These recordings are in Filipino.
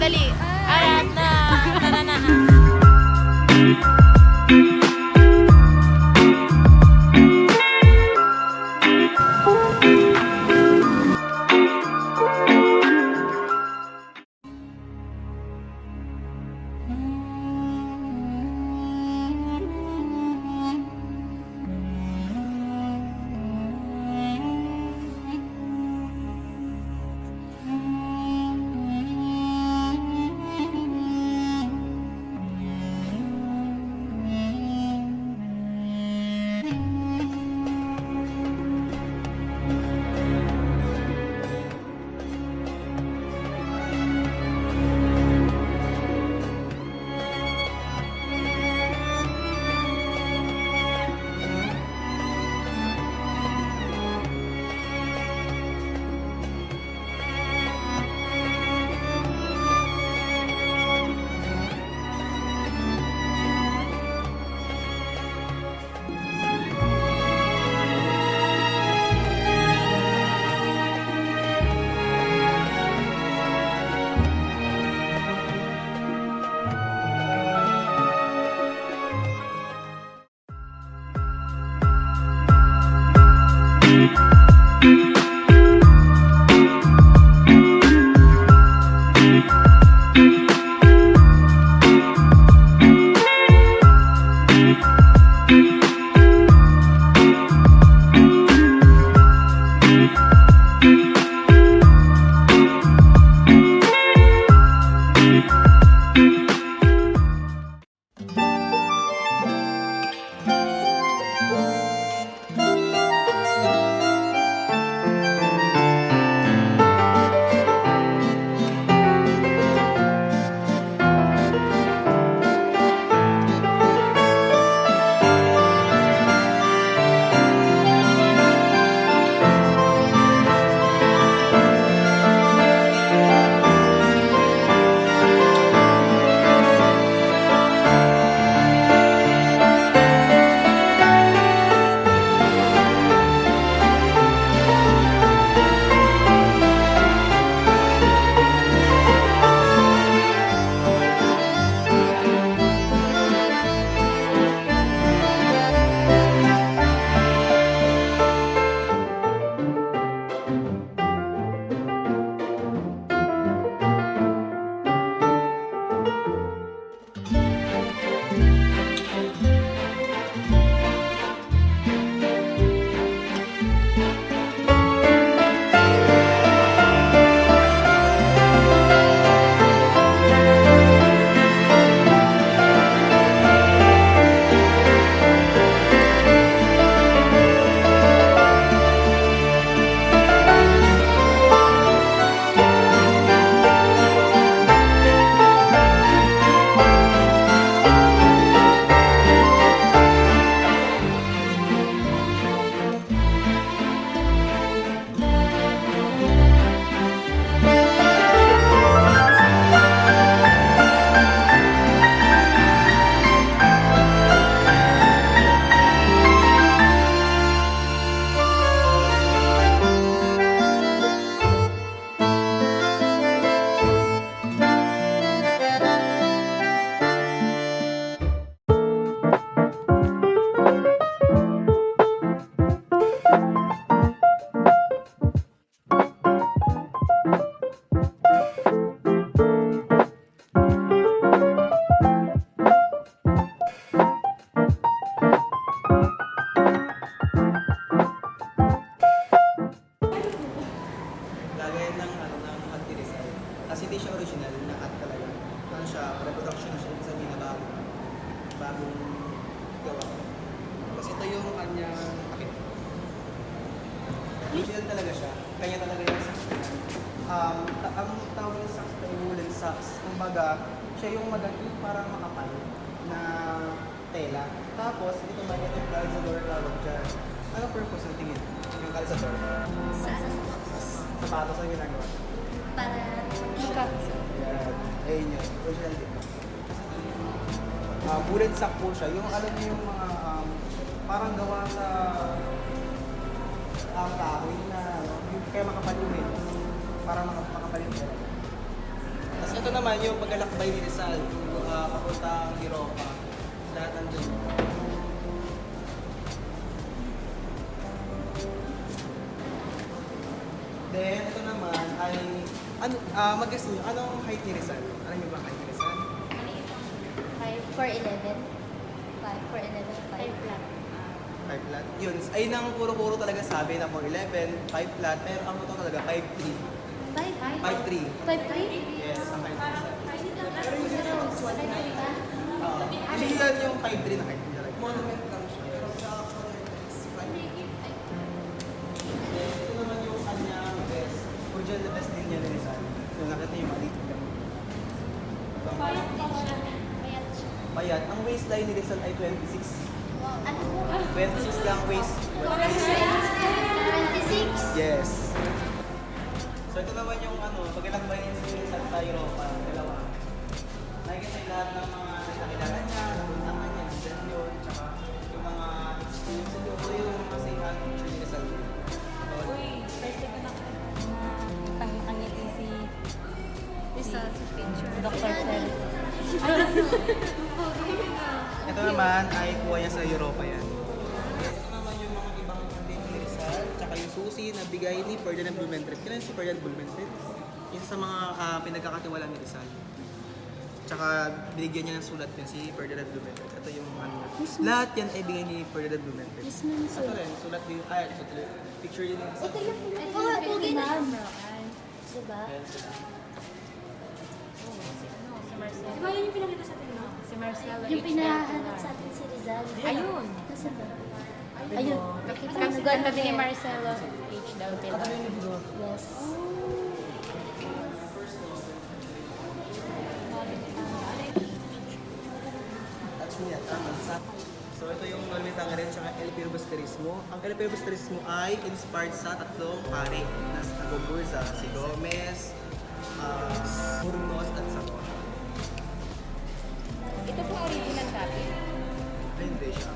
Dali. Ayan na. Tara na. style ng hat ni Rizal. Kasi hindi siya original na hat talaga. Ano siya, reproduction na siya, ibig sabihin na bagong gawa. Kasi ito yung kanyang takip. Original talaga siya. Kanya talaga yung socks na yan. Ang tawag ng socks ay woolen socks. Kumbaga, siya yung yung parang makapal na tela. Tapos, ito man yung calzador tawag dyan. Anong purpose ng tingin? Yung calzador? Sapatos ang ginagawa. Para Yan. Ayun yun. Original din. Woolen sock po siya. Yung alam niyo yung mga parang gawa sa kahoy na yung kaya makapaluin. Parang makapaluin talaga. Tapos ito naman yung paglalakbay ni Rizal. Papuntang Europa. Lahat nandun. Then, ito naman ay, mag-guess niyo, anong height ni Rizal? Alam niyo ba ang height ni Rizal? 4'11". 4'11", 5 flat. 5 flat. Yun, ay nang puro-puro talaga sabi na 4'11", 5 flat, pero ang totoo talaga 5'3". 5'3". 5'3"? Yes, ang height ni Rizal. Pero hindi naman swat na. Hindi yan yung 5'3 na height niya. Monument lang siya. Pero sa actual height is 5'3". Then, ito naman yung kanyang best. Original na best din niya ni Rizal. Yung nakita yung maliit lang. Payat din siya. Payat siya. Payat. Ang waistline ni Rizal ay 26. Ano po? 26 lang waist. 26? Yes. So ito naman yung paglalakbay niya si Rizal sa Europa, dalawa. Nakikita yung lahat ng mga nakilala niya, napuntahan niya, nandiyan yun, tsaka yung mga yung mga sayhan ni Rizal. Uy, first ko na tangit-tangit si Isa sa picture. Dr. Sel. Ito naman ay kuha niya sa Europa yan. Ito naman yung mga ibang content ni Rizal, tsaka yung susi na bigay ni Ferdinand Blumentritt. Kailan si Ferdinand Blumentritt? Yun sa mga pinagkakatiwala ni Rizal. Tsaka binigyan niya ng sulat niya si Ferdinand Blumentritt. Ito yung lahat yan ay bigay ni Ferdinand Blumentritt. Mismo yung Ito rin, sulat din, picture yun. Ito yung pogi na. Diba? Ayan sila. Si Marcelo. Diba yun yung pinakita sa atin, no? Si Marcelo. Yung pinahanap sa atin si Rizal. Ayun. Nasaan ba? Ayun. Kanta din ni Marcelo. H daw Pilar. Yes. Touch me at So ito yung Nolmitang rin sa El Filibusterismo. Ang El Filibusterismo ay inspired sa tatlong pare na nagbubursa. Si Gomez, Burgos at Zamora. Ito po original copy. Hindi siya.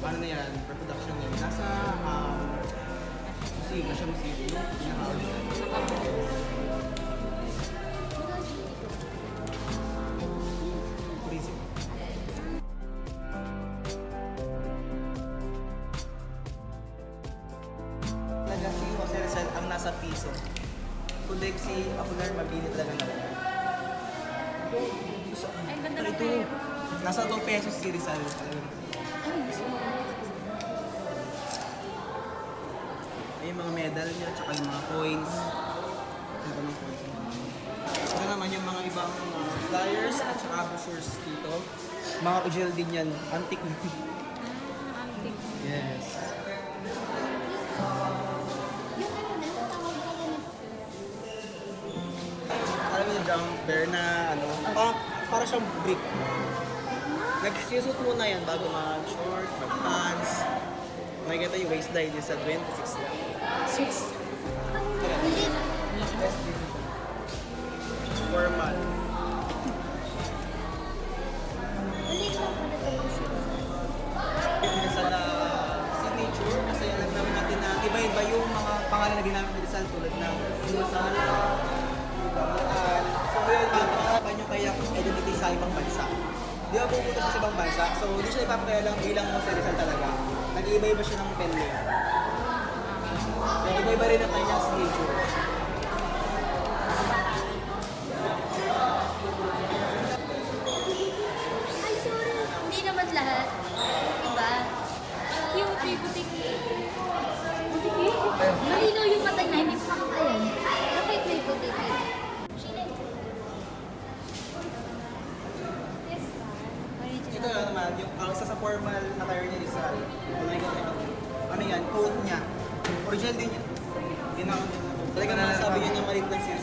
Ano na yan? Reproduction yan. Nasa museum. Nasa museum. Pinaka-original. Tourism. Talaga si Jose Rizal ang nasa piso. Kundi si Apolar Mabini talaga naman. Ay, ganda ng Ito, nasa 2 pesos si Rizal. Ay, yung mga medal niya, tsaka yung mga coins. Ito mga coins. Ito naman yung mga ibang flyers at tsaka brochures dito. Mga original din yan. Antique na. antique. Yes. Yung ano na, tawag na ganito. Alam mo yung jumper na para siyang brick. Nagsusot muna yan bago mag-short, mag-pants. Makikita yung waistline niya sa 26 lang. 6. Hindi. Best din siya. Formal. Hindi ko pa natin si Rizal. Yung sa signature, kasi alam naman natin na iba-iba yung mga pangalan na ginamit ni Rizal tulad ng Masala, Gamuan. So yun, ipapakalapan nyo kaya identity sa ibang bansa. Di ba pupunta siya sa ibang bansa? So hindi siya ipapakaya lang bilang mo si Rizal talaga. Nag-iiba-iba siya ng pen name. Kaya iba-iba rin ang kanyang signature. Ay, sorry. Hindi naman lahat. Diba? Cute, butiki. Malinaw yung mata niya, hindi pa makakayan. Bakit formal attire ni Rizal. Ano yan, quote niya. Original din yan. Talagang masasabi niya na malit lang si